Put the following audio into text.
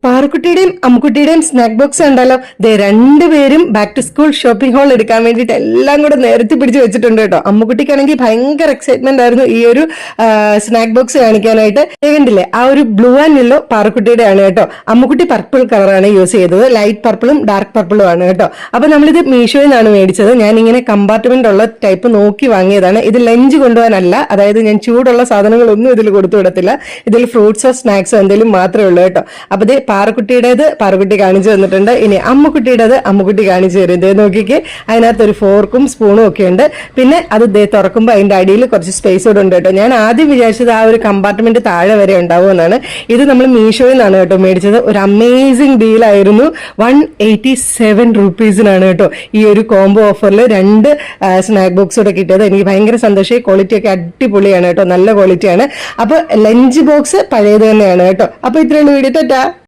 പാറുക്കുട്ടിയുടെയും അമ്മുക്കുട്ടിയുടെയും snack box ഉണ്ടല്ലോ. രണ്ടുപേരും back to school shopping hall എടുക്കാൻ വേണ്ടിയിട്ട് എല്ലാം കൂടെ നേരത്തെ പിടിച്ച് വെച്ചിട്ടുണ്ട് കേട്ടോ. അമ്മുക്കുട്ടിക്കാണെങ്കിൽ ഭയങ്കര എക്സൈറ്റ്മെന്റ് ആയിരുന്നു ഈ ഒരു സ്നാക്ക് ബോക്സ് കാണിക്കാനായിട്ട്. കണ്ടില്ലേ, ആ ഒരു ബ്ലൂ ആൻഡ് യെല്ലോ പാറുക്കുട്ടിയുടെ ആണ് കേട്ടോ. അമ്മുക്കുട്ടി പർപ്പിൾ കളറാണ് യൂസ് ചെയ്തത്, ലൈറ്റ് പർപ്പിളും ഡാർക്ക് പർപ്പിളും ആണ് കേട്ടോ. അപ്പൊ നമ്മളിത് മീഷോയിൽ നിന്നാണ് മേടിച്ചത്. ഞാൻ ഇങ്ങനെ കമ്പാർട്ട്മെന്റ് ഉള്ള ടൈപ്പ് നോക്കി വാങ്ങിയതാണ്. ഇത് ലഞ്ച് കൊണ്ടുപോകാനല്ല, അതായത് ഞാൻ ചൂടുള്ള സാധനങ്ങളൊന്നും ഇതിൽ കൊടുത്തു വിടത്തില്ല. ഇതിൽ ഫ്രൂട്ട്സോ സ്നാക്സോ എന്തെങ്കിലും മാത്രമേ ഉള്ളൂ കേട്ടോ. അപ്പൊ പാറുക്കുട്ടിയുടേത് പാറുക്കുട്ടി കാണിച്ചു തന്നിട്ടുണ്ട്. ഇനി അമ്മുക്കുട്ടിയുടേത് അമ്മുക്കുട്ടി കാണിച്ചു തരും. നോക്കിക്ക്, അതിനകത്ത് ഒരു ഫോർക്കും സ്പൂണും ഒക്കെ ഉണ്ട്. പിന്നെ അത് തുറക്കുമ്പോൾ അതിന്റെ അടിയിൽ കുറച്ച് സ്പേസ് കൂടെ ഉണ്ട് കേട്ടോ. ഞാൻ ആദ്യം വിചാരിച്ചത് ആ ഒരു കമ്പാർട്ട്മെന്റ് താഴെ വരെ ഉണ്ടാവും എന്നാണ്. ഇത് നമ്മൾ മീഷോയിൽ നിന്നാണ് കേട്ടോ മേടിച്ചത്. ഒരു അമേസിംഗ് ഡീലായിരുന്നു. 187 rupees-നാണ് കേട്ടോ ഈ ഒരു കോംബോ ഓഫറിൽ 2 സ്നാക്ക് ബോക്സ് കൂടെ കിട്ടിയത്. എനിക്ക് ഭയങ്കര സന്തോഷമായി. ക്വാളിറ്റി ഒക്കെ അടിപൊളിയാണ് കേട്ടോ, നല്ല ക്വാളിറ്റിയാണ്. അപ്പൊ ലഞ്ച് ബോക്സ് പഴയത് തന്നെയാണ് കേട്ടോ. അപ്പൊ ഇത്രയുള്ള വീഡിയോ. ടാറ്റാ.